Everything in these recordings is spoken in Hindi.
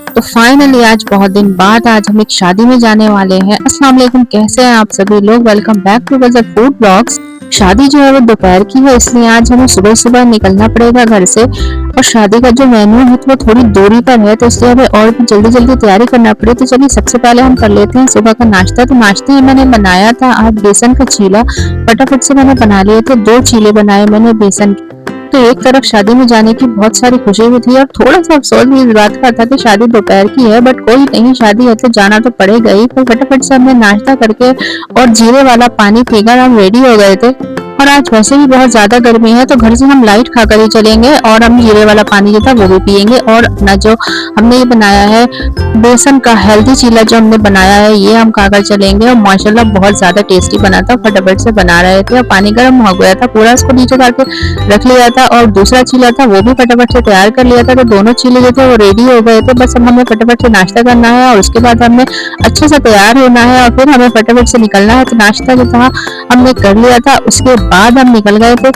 तो फाइनली आज बहुत दिन बाद आज हम एक शादी में जाने वाले हैं। अस्सलाम वालेकुम, कैसे हैं आप सभी लोग। वेलकम बैक टू गजब फूड ब्लॉग्स। शादी जो है वो दोपहर की है, इसलिए आज हमें सुबह सुबह निकलना पड़ेगा घर से। और शादी का जो मेन्यू है तो वो थोड़ी दूरी पर है, तो इसलिए हमें और भी जल्दी जल्दी तैयारी करना पड़ी। तो चलिए सबसे पहले हम कर लेते हैं सुबह का नाश्ता। तो नाश्ते में मैंने बनाया था आज बेसन का चीला। फटाफट से मैंने बना लिए थे, 2 चीले बनाए मैंने बेसन के। तो एक तरफ शादी में जाने की बहुत सारी खुशी भी थी और थोड़ा सा अफसोस भी इस बात का था कि शादी दोपहर की है, बट कोई नहीं, शादी है तो जाना तो पड़ेगा ही। फिर फटाफट से हमने नाश्ता करके और जीरे वाला पानी पीकर हम रेडी हो गए थे। और आज वैसे भी बहुत ज्यादा गर्मी है, तो घर से हम लाइट खाकर ही चलेंगे और हम जीरे वाला पानी जो था वो भी पियेंगे। और अपना जो हमने ये बनाया है बेसन का हेल्दी चीला जो हमने बनाया है ये हम खाकर चलेंगे। और माशाल्लाह बहुत ज्यादा टेस्टी बना था, फटाफट से बना रहे थे और पानी गर्म हो गया था, पूरा उसको नीचे करके रख लिया था। और दूसरा चीला था वो भी फटाफट से तैयार कर लिया था। तो दोनों चीले जो थे वो रेडी हो गए थे, बस अब हमें फटाफट से नाश्ता करना है और उसके बाद हमें अच्छे से तैयार होना है और फिर हमें फटाफट से निकलना है। तो नाश्ता जो था हमने कर लिया था, उसके बाद हम निकल गए थे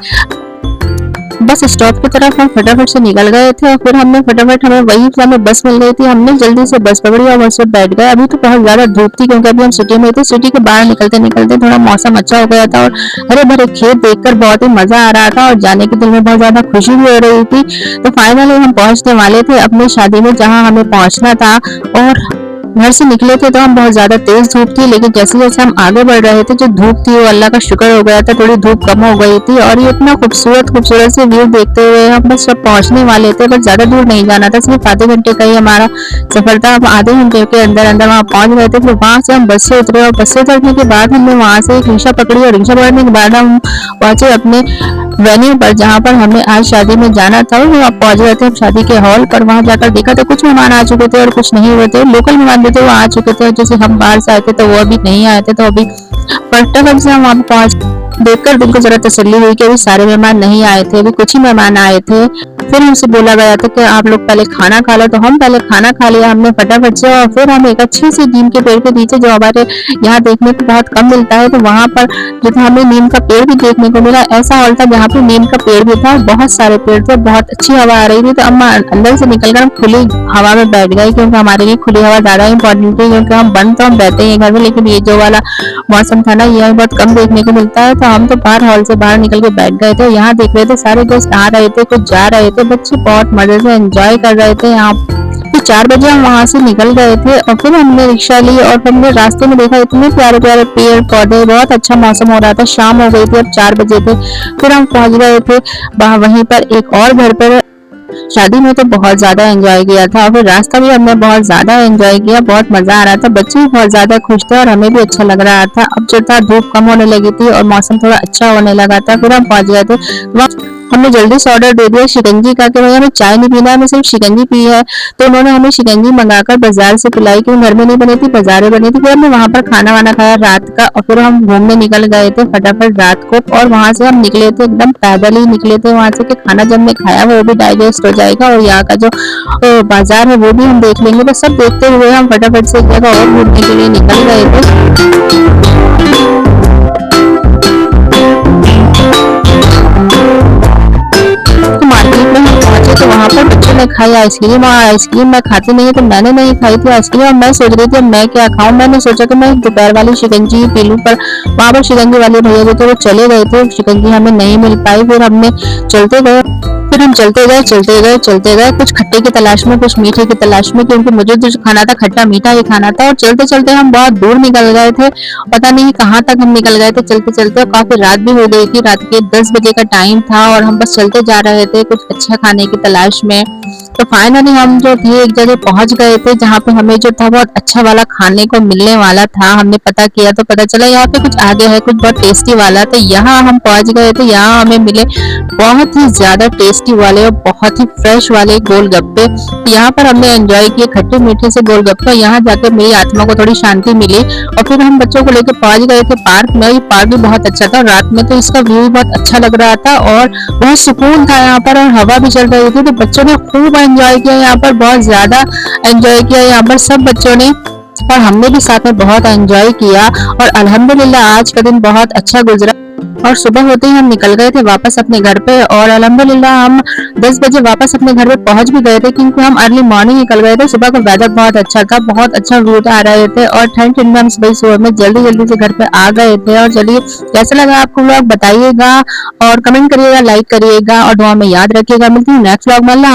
बस स्टॉप की तरफ। हम फटाफट से निकल गए थे और फिर हमें वही हमें बस मिल गई थी। हमने जल्दी से बस पकड़ी और बस पे बैठ गए। अभी तो बहुत ज्यादा धूप थी क्योंकि अभी हम सिटी में थे। सिटी के बाहर निकलते निकलते थोड़ा मौसम अच्छा हो गया था और हरे भरे खेत देखकर बहुत ही मजा आ रहा था और जाने के दिल में बहुत ज्यादा खुशी भी हो रही थी। तो फाइनली हम पहुंचने वाले थे अपनी शादी में जहाँ हमें पहुंचना था। और घर से निकले थे तो हम बहुत ज्यादा तेज धूप थी, लेकिन जैसे जैसे हम आगे बढ़ रहे थे जो धूप थी वो अल्लाह का शुक्र हो गया था, थोड़ी धूप कम हो गई थी। और ये इतना खूबसूरत खूबसूरत से व्यू देखते हुए हम बस सब पहुंचने वाले थे। बस ज्यादा दूर नहीं जाना था, सिर्फ आधे घंटे का ही हमारा सफर था। हम आधे घंटे के अंदर अंदर वहाँ पहुंच गए थे। फिर वहां से हम बस से उतरे और बस से उतरने के बाद हमने वहां से एक रिक्शा पकड़ी और रिक्शा पकड़ने के बाद हम पहुंचे अपने वेन्यू पर जहाँ पर हमें आज शादी में जाना था। और वहाँ पहुंच गए थे हम शादी के हॉल पर। वहां जाकर देखा तो कुछ मेहमान आ चुके थे और कुछ नहीं हुए थे। लोकल मेहमान भी थे वो आ चुके थे, जैसे हम बाहर से आए थे तो वो अभी नहीं आए थे। तो अभी फटाफट से हम वहां पहुंच देखकर दिल को जरा तसल्ली हुई कि अभी सारे मेहमान नहीं आए थे, अभी कुछ ही मेहमान आए थे। फिर हमसे बोला गया था कि आप लोग पहले खाना खा लो, तो हम पहले खाना खा लिया हमने फटाफट से। और फिर हम एक अच्छी सी नीम के पेड़ के नीचे जो हमारे यहाँ देखने को बहुत कम मिलता है, तो वहां पर जो था हमें नीम का पेड़ भी देखने को मिला। ऐसा हॉल था जहाँ पे नीम का पेड़ भी था, बहुत सारे पेड़ थे, बहुत अच्छी हवा आ रही थी। तो हम अंदर से निकलकर हम खुली हवा में बैठ गए क्योंकि हमारे लिए खुली हवा ज्यादा इंपॉर्टेंट थी, क्योंकि हम बंद तो हम रहते हैं घर में, लेकिन ये जो वाला मौसम था ना ये बहुत कम देखने को मिलता है। तो हम तो बाहर हॉल से बाहर निकल के बैठ गए थे। यहाँ देख रहे थे सारे दोस्त आ रहे थे, कुछ जा रहे थे, बच्चे बहुत मजे से एंजॉय कर रहे थे यहाँ। तो 4 बजे हम वहां से निकल गए थे और फिर हमने रिक्शा ली और हमने रास्ते में देखा इतने प्यारे प्यारे पेड़ पौधे, बहुत अच्छा मौसम हो रहा था, शाम हो गई थी, अब 4 बजे थे। फिर हम पहुंच गए थे वहीं पर एक और घर पर। शादी में तो बहुत ज्यादा एंजॉय किया था और फिर रास्ता भी हमने बहुत ज्यादा एंजॉय किया, बहुत मजा आ रहा था, बच्चे भी बहुत ज्यादा खुश थे और हमें भी अच्छा लग रहा था। अब जो था धूप कम होने लगी थी और मौसम थोड़ा अच्छा होने लगा था। फिर हम पहुंच गए थे। हमने जल्दी से ऑर्डर दे दिया शिकंजी का कि भाई हमें चाय नहीं पीना है, हमें सिर्फ शिकंजी पी है। तो उन्होंने हमें शिकंजी मंगाकर बाजार से पिलाई, क्योंकि घर में नहीं बनी थी, बाजार में बनी थी। फिर हमने वहां पर खाना वाना खाया रात का और फिर हम घूमने निकल गए थे फटाफट रात को। और वहां से हम निकले थे एकदम पैदल ही निकले थे वहां से कि खाना जब हमने खाया वो भी डाइजेस्ट हो जाएगा और यहाँ का जो बाजार है वो भी हम देख लेंगे। तो सब देखते हुए हम फटाफट से एक जगह और घूमने के लिए निकल गए थे। तो वहां पर बच्चों ने खाई आइसक्रीम और आइसक्रीम मैं खाती नहीं है तो मैंने नहीं खाई थी आइसक्रीम। और मैं सोच रही थी मैं क्या खाऊं, मैंने सोचा कि मैं दोपहर वाली शिकंजी पी लूं, पर वहां पर शिकंजी वाले भैया जो थे वो चले गए थे, शिकंजी हमें नहीं मिल पाई। फिर हमने चलते गए, फिर हम चलते गए कुछ खट्टे की तलाश में, कुछ मीठे की तलाश में, क्योंकि मुझे जो खाना था खट्टा मीठा ही खाना था। और चलते चलते हम बहुत दूर निकल गए थे, पता नहीं कहाँ तक हम निकल गए थे चलते चलते। और काफी रात भी हो गई थी, रात के 10 बजे का टाइम था और हम बस चलते जा रहे थे कुछ अच्छा खाने की तलाश में। तो फाइनली हम जो थे एक जगह पहुंच गए थे जहाँ पे हमें जो था बहुत अच्छा वाला खाने को मिलने वाला था। हमने पता किया तो पता चला यहाँ पे कुछ आगे है कुछ बहुत टेस्टी वाला। तो यहाँ हम पहुंच गए थे, यहाँ हमें मिले बहुत ही ज्यादा टेस्टी वाले और बहुत ही फ्रेश वाले गोलगप्पे। यहाँ पर हमने एंजॉय किए खट्टे मीठे से गोलगप्पे। यहाँ जाकर मेरी आत्मा को थोड़ी शांति मिली और फिर हम बच्चों को लेकर पहुंच गए थे पार्क में। ये पार्क भी बहुत अच्छा था, रात में तो इसका व्यू भी बहुत अच्छा लग रहा था और बहुत सुकून था यहाँ पर और हवा भी चल रही थी। तो बच्चों ने खूब एंजॉय किया यहाँ पर, बहुत ज्यादा एंजॉय किया यहाँ पर सब बच्चों ने और हमने भी साथ में बहुत एंजॉय किया। और अल्हम्दुलिल्लाह आज का दिन बहुत अच्छा गुजरा। और सुबह होते ही हम निकल गए थे वापस अपने घर पे और अल्हम्दुलिल्लाह हम 10 बजे वापस अपने घर पे पहुंच भी गए थे क्योंकि हम अर्ली मॉर्निंग निकल गए थे। सुबह का वेदर बहुत अच्छा था, बहुत अच्छा व्यू आ रहे थे और ठंड ठंड में हम सुबह में जल्दी जल्दी से घर पे आ गए थे। और चलिए, कैसा लगा आपको व्लॉग बताइएगा और कमेंट करिएगा, लाइक करिएगा और दुआ में याद रखिएगा। मिलती हूँ नेक्स्ट व्लॉग में। अल्लाह